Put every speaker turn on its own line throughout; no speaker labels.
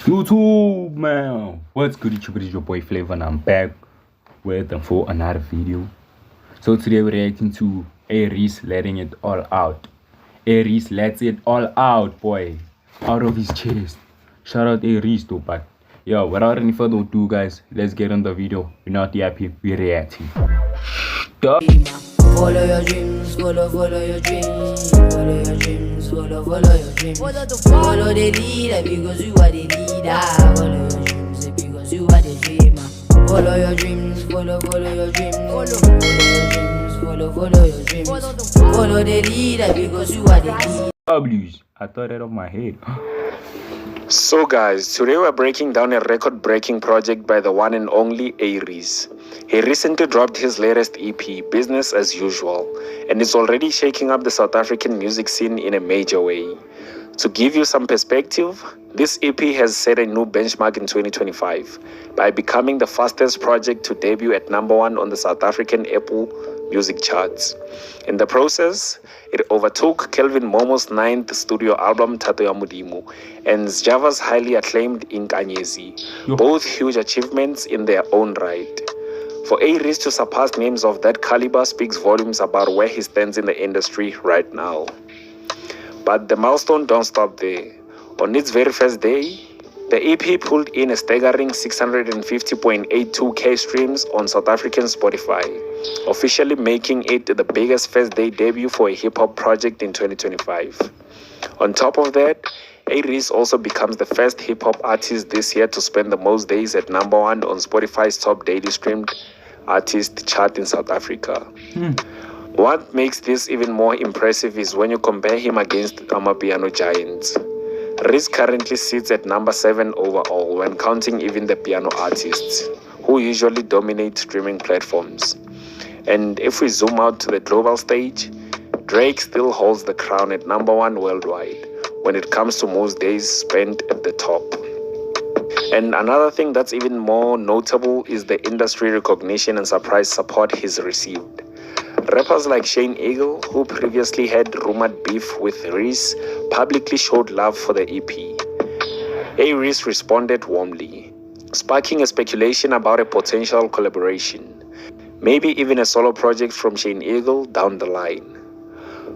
YouTube, man, what's good? It's your boy Flavour, and I'm back with and for another video. So today we're reacting to A-Reece letting it all out. A-Reece lets it all out, boy, out of his chest. Shout out A-Reece though, but yo, without any further ado, guys, let's get on the video. We're not happy, we're reacting.
Follow your dreams, follow your dreams, follow your dreams, follow your dreams. Follow the leader because you are the leader. Follow your dreams because you are the dreamer. Follow your dreams, follow your dreams, follow your dreams. Follow the leader because you are the leader.
W's, I thought that off my head.
So guys, today we're breaking down a record-breaking project by the one and only A-Reece. He recently dropped his latest EP, Business as Usual, and it's already shaking up the South African music scene in a major way. To give you some perspective, this EP has set a new benchmark in 2025 by becoming the fastest project to debut at #1 on the South African Apple Music charts. In the process, it overtook Kelvin Momo's 9th studio album Thato ya Modimo and Java's highly acclaimed Inkanyezi, both huge achievements in their own right. For A-Reece to surpass names of that caliber speaks volumes about where he stands in the industry right now. But the milestone don't stop there. On its very first day, the EP pulled in a staggering 650.82k streams on South African Spotify, officially making it the biggest first day debut for a hip-hop project in 2025. On top of that, A-Reece also becomes the first hip-hop artist this year to spend the most days at #1 on Spotify's top daily streamed artist chart in South Africa. What makes this even more impressive is when you compare him against Amapiano giants. Reece currently sits at #7 overall when counting even the piano artists, who usually dominate streaming platforms. And if we zoom out to the global stage, Drake still holds the crown at #1 worldwide when it comes to most days spent at the top. And another thing that's even more notable is the industry recognition and surprise support he's received. Rappers like Shane Eagle, who previously had rumored beef with Reece, publicly showed love for the EP. A-Reece responded warmly, sparking a speculation about a potential collaboration, maybe even a solo project from Shane Eagle down the line.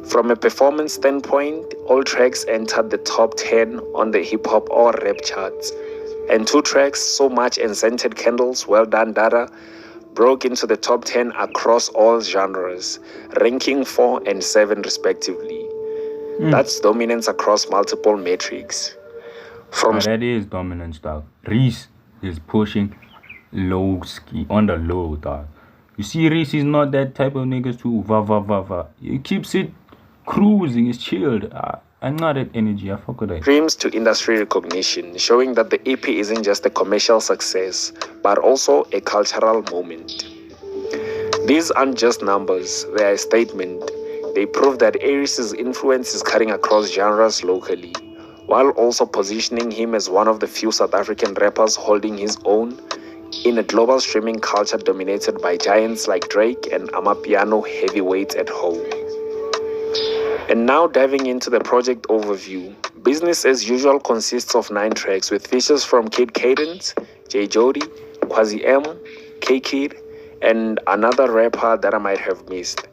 From a performance standpoint, all tracks entered the top 10 on the hip-hop or rap charts, and 2 tracks, So Much and Scented Candles, Well Done Dada, broke into the top 10 across all genres, ranking 4 and 7 respectively. That's dominance across multiple metrics.
That is dominant, dog. Reece is pushing low ski on the low, dog. You see, Reece is not that type of niggas to va. He keeps it cruising, it's chilled. I'm not at energy, I fuck with that.
Streams to industry recognition, showing that the EP isn't just a commercial success, but also a cultural moment. These aren't just numbers, they are a statement. They prove that A-Reece's influence is cutting across genres locally, while also positioning him as one of the few South African rappers holding his own in a global streaming culture dominated by giants like Drake and Amapiano heavyweights at home. And now diving into the project overview. Business as Usual consists of 9 tracks with features from Kid Cadence, J Jody, Quasi M, K-Kid, and another rapper that I might have missed.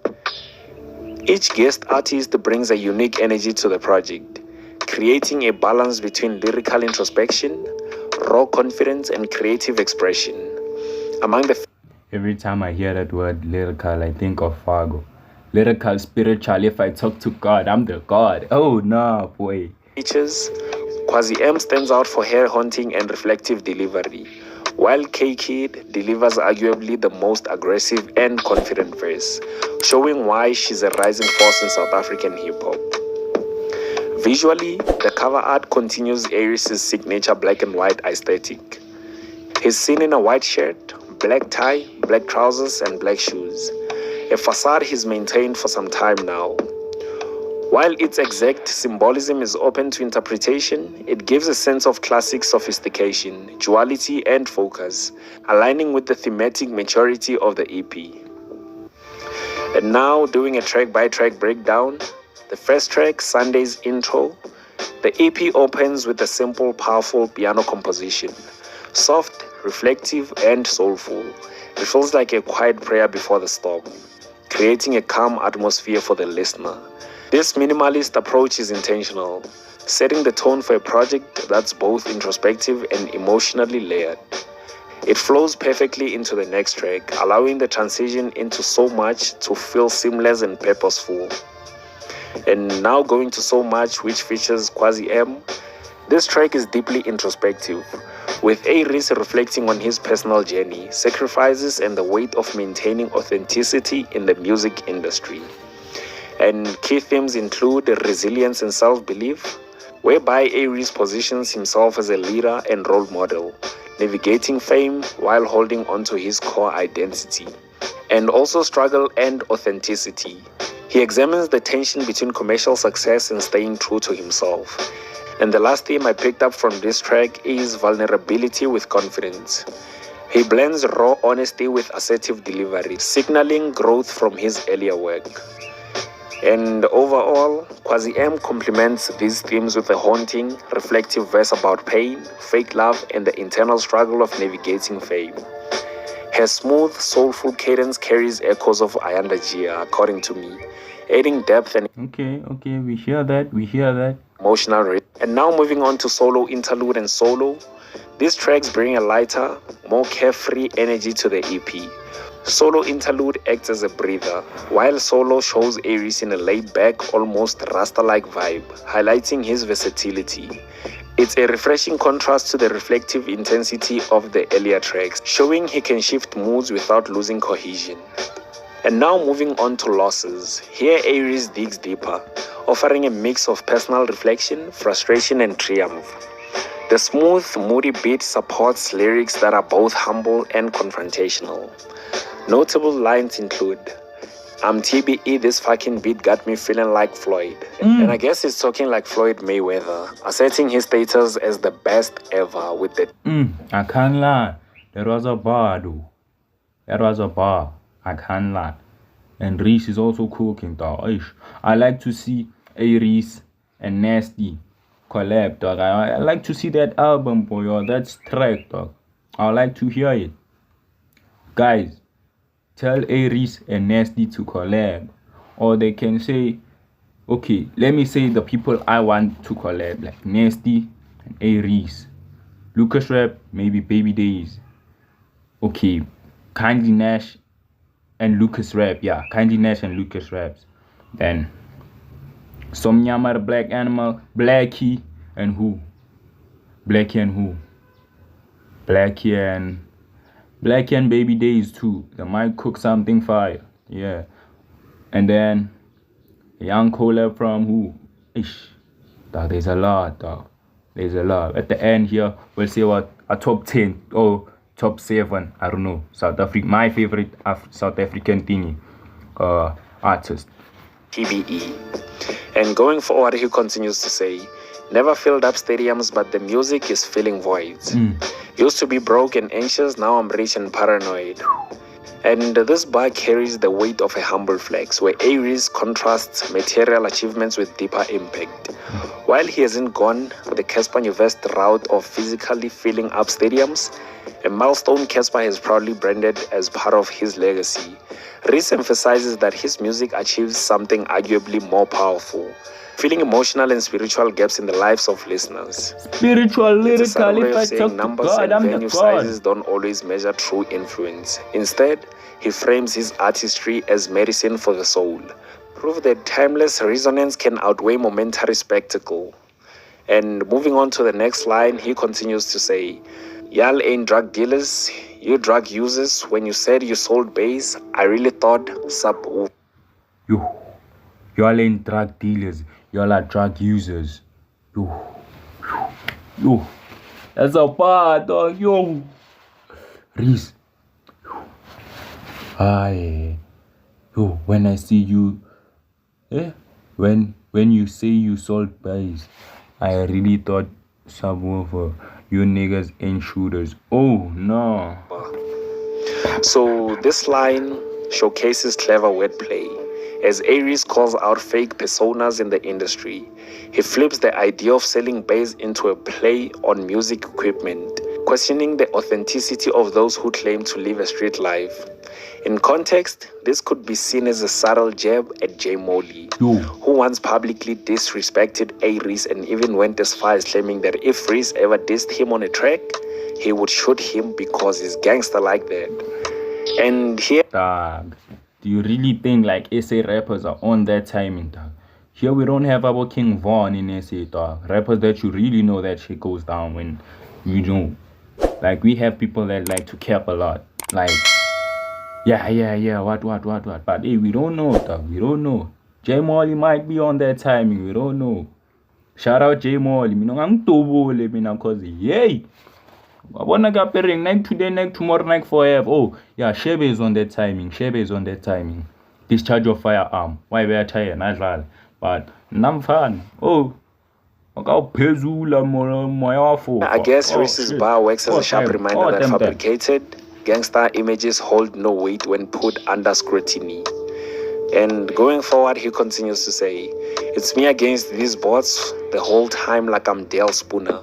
Each guest artist brings a unique energy to the project, creating a balance between lyrical introspection, raw confidence, and creative expression.
Every time I hear that word lyrical, I think of Fargo. Lyrical, spiritual, if I talk to God, I'm the God. Oh, nah, boy.
Features, Quasi M stands out for hair-haunting and reflective delivery, while K-Kid delivers arguably the most aggressive and confident verse, showing why she's a rising force in South African hip-hop. Visually, the cover art continues A-Reece's signature black and white aesthetic. He's seen in a white shirt, black tie, black trousers, and black shoes, a facade he's maintained for some time now. While its exact symbolism is open to interpretation, it gives a sense of classic sophistication, duality, and focus, aligning with the thematic maturity of the EP. And now, doing a track-by-track breakdown, the first track, Sunday's Intro, The EP opens with a simple, powerful piano composition. Soft, reflective, and soulful. It feels like a quiet prayer before the storm, creating a calm atmosphere for the listener. This minimalist approach is intentional, setting the tone for a project that's both introspective and emotionally layered. It flows perfectly into the next track, allowing the transition into So Much to feel seamless and purposeful. And now going to So Much, which features Quasi M. This track is deeply introspective, with A-Reece reflecting on his personal journey, sacrifices, and the weight of maintaining authenticity in the music industry. And key themes include resilience and self-belief, whereby A-Reece positions himself as a leader and role model, navigating fame while holding onto his core identity, and also struggle and authenticity. He examines the tension between commercial success and staying true to himself. And the last theme I picked up from this track is vulnerability with confidence. He blends raw honesty with assertive delivery, signaling growth from his earlier work. And overall, Quasi M complements these themes with a haunting, reflective verse about pain, fake love, and the internal struggle of navigating fame. Her smooth, soulful cadence carries echoes of Ayanda Gia, according to me, adding depth and
Okay, we hear that.
Emotional rhythm. And now moving on to solo, interlude, and solo. These tracks bring a lighter, more carefree energy to the EP. Solo interlude acts as a breather, while solo shows A-Reece in a laid-back, almost Rasta-like vibe, highlighting his versatility. It's a refreshing contrast to the reflective intensity of the earlier tracks, showing he can shift moods without losing cohesion. And now moving on to Losses. Here A-Reece digs deeper, offering a mix of personal reflection, frustration, and triumph. The smooth, moody beat supports lyrics that are both humble and confrontational. Notable lines include, "I'm TBE, this fucking beat got me feeling like Floyd." And I guess he's talking like Floyd Mayweather, asserting his status as the best ever with the
I can't lie. That was a bar, though. That was a bar. I can't lie. And Reece is also cooking, dog. I like to see A-Reece and Nasty collab, dog. I like to see that album, boy, or that track, dog. I like to hear it. Guys, tell A-Reece and Nasty to collab. Or they can say, okay, let me say the people I want to collab, like Nasty and A-Reece. Lucas Rap, maybe Baby Days. Okay, Kindly Nash and Lucas Rap, yeah, Kindly Nash and Lucas Raps. Then Somnyama the Black Animal, Blackie and who? Blackie and Baby Days too. They might cook something fire, yeah. And then a young collab from who? Dog, there's a lot, dog. There's a lot. At the end here, we'll see what a top 10 or top 7, I don't know, South Africa, my favorite South African thingy artist.
TBE. And going forward, he continues to say, "Never filled up stadiums, but the music is filling voids. Used to be broke and anxious, now I'm rich and paranoid." And this bar carries the weight of a humble flex, where A-Reece contrasts material achievements with deeper impact. While he hasn't gone the Casper Nyovest route of physically filling up stadiums, a milestone Casper has proudly branded as part of his legacy, Reece emphasizes that his music achieves something arguably more powerful, filling emotional and spiritual gaps in the lives of listeners.
Spiritual, lyrical, if I talk to
numbers
God,
and
I'm
venue
the God.
sizes don't always measure true influence. Instead, he frames his artistry as medicine for the soul. Prove that timeless resonance can outweigh momentary spectacle. And moving on to the next line, he continues to say, "Y'all ain't drug dealers, you drug users. When you said you sold bass, I really thought sub."
Y'all ain't drug dealers, y'all are drug users. That's a bar, dog, yo. Reece. When I see you, when you say you sold bass, I really thought subwoofer. You niggas ain't shooters. Oh no.
So this line showcases clever wordplay. As A-Reece calls out fake personas in the industry, he flips the idea of selling bass into a play on music equipment, questioning the authenticity of those who claim to live a street life. In context, this could be seen as a subtle jab at J. Molly, who once publicly disrespected A-Reece and even went as far as claiming that if Reece ever dissed him on a track, he would shoot him because he's gangster like that. And here...
Dog, do you really think like SA rappers are on that timing, dog? Here we don't have our King Von in SA, dog. Rappers that you really know that shit goes down when you know. Like, we have people that like to cap a lot. Like, yeah, what. But hey, we don't know, dog. We don't know. J Molly might be on that timing. We don't know. Shout out J Molly. Cause yay. I wanna get pairing night today, night tomorrow, night forever. Oh, yeah, Shebe is on that timing. Discharge of firearm. Why we are tired? But I'm fine. Oh. I
guess Reece's bar works as a sharp reminder that fabricated gangster images hold no weight when put under scrutiny. And going forward, he continues to say, "It's me against these bots the whole time like I'm Dale Spooner."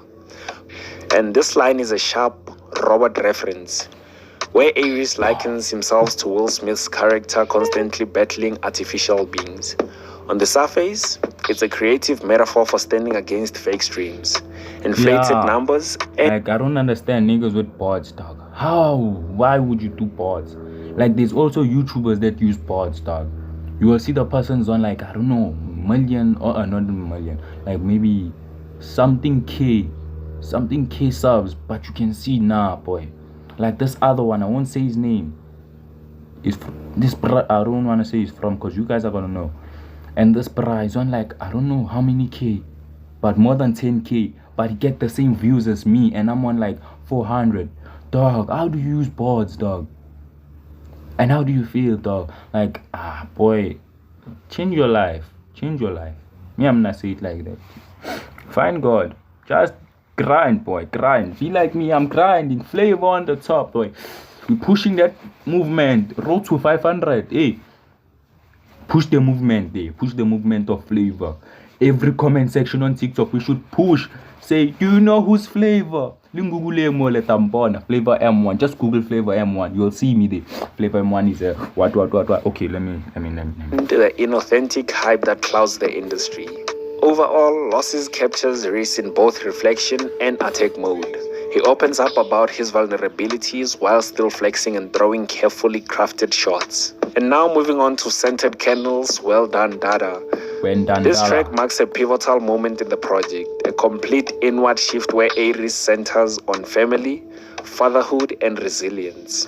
And this line is a sharp Robert reference, where A-Reece likens himself to Will Smith's character constantly battling artificial beings. On the surface, it's a creative metaphor for standing against fake streams, inflated numbers, and...
Like, I don't understand niggas with bots, dog. How? Why would you do bots? Like, there's also YouTubers that use bots, dog. You will see the person's on, like, I don't know, million, or not a million, like maybe something K subs, but you can see, nah, boy. Like this other one, I won't say his name. I don't want to say he's from, because you guys are going to know. And this price on like, I don't know how many K, but more than 10K, but he get the same views as me, and I'm on like 400. Dog, how do you use boards, dog? And how do you feel, dog? Like, boy, change your life. Me, I'm not say it like that. Find God. Just grind, boy, grind. Be like me, I'm grinding. Flavour on the top, boy. We're pushing that movement. Road to 500, hey. Push the movement there. Push the movement of Flavour. Every comment section on TikTok, we should push. Say, do you know who's Flavour? Flavour M1. Just Google Flavour M1. You'll see me there. Flavour M1 is a what. Okay, let me.
The inauthentic hype that clouds the industry. Overall, Losses captures Reece in both reflection and attack mode. He opens up about his vulnerabilities while still flexing and throwing carefully crafted shots. And now moving on to Scented Candles, Well Done Dada. This track marks a pivotal moment in the project, a complete inward shift where A-Reece centers on family, fatherhood, and resilience.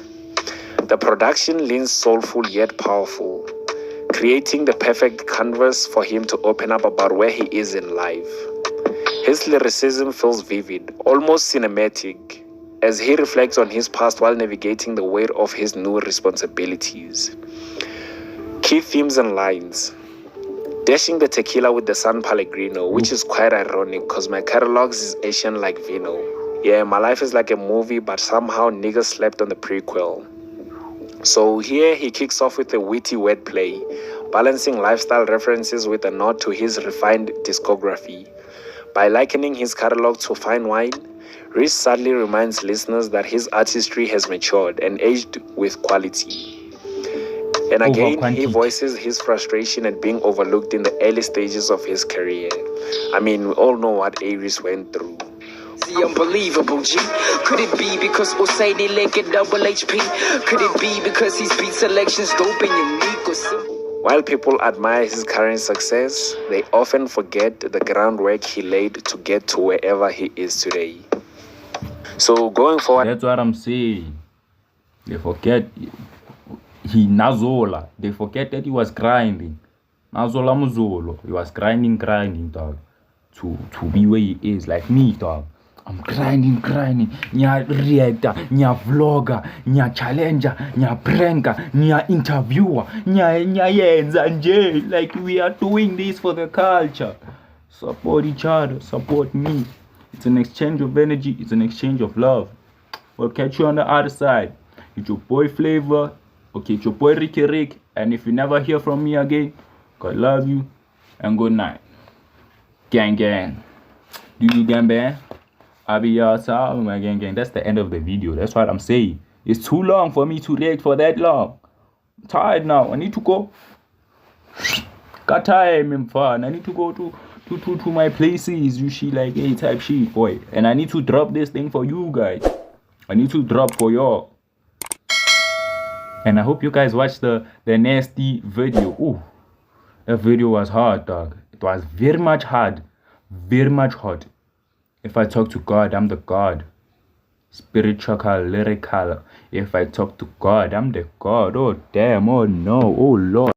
The production leans soulful yet powerful, creating the perfect canvas for him to open up about where he is in life. His lyricism feels vivid, almost cinematic, as he reflects on his past while navigating the weight of his new responsibilities. Key themes and lines. Dashing the tequila with the San Pellegrino, which is quite ironic because my catalog is Asian like vino. Yeah, my life is like a movie, but somehow niggas slept on the prequel. So here he kicks off with a witty wordplay, balancing lifestyle references with a nod to his refined discography. By likening his catalog to fine wine, Reece sadly reminds listeners that his artistry has matured and aged with quality. And again, he voices his frustration at being overlooked in the early stages of his career. I mean, we all know what A-Reece went through.
The unbelievable G. Could it be because Osei like a double HP? Could it be because his beat selection's dope and unique or simple?
While people admire his current success, they often forget the groundwork he laid to get to wherever he is today. So going forward,
that's what I'm saying. They forget Nazola. They forget that he was grinding. Nazola Muzolo. He was grinding, dog. To be where he is, like me, dog. I'm grinding. Nya reactor, nya vlogger, nya challenger, nya pranker, nya interviewer, nya yenza nje. Like, we are doing this for the culture. Support each other, support me. It's an exchange of energy, it's an exchange of love. We'll catch you on the other side. It's your boy Flavour. Okay, it's your boy Ricky Rick, And if you never hear from me again, God love you and good night. Gang gang. Do you gang bang? I'll be outside, my gang gang. That's the end of the video. That's what I'm saying. It's too long for me to react for that long. I'm tired now. I need to go. Got time, I'm fun. I need to go to my places. You see, like, hey, type shit, boy. And I need to drop this thing for you guys. I need to drop for y'all. And I hope you guys watched the nasty video. Ooh, that video was hard, dog. It was very much hard. Very much hot. If I talk to God, I'm the God. Spiritual, lyrical. If I talk to God, I'm the God. Oh, damn. Oh, no. Oh, Lord.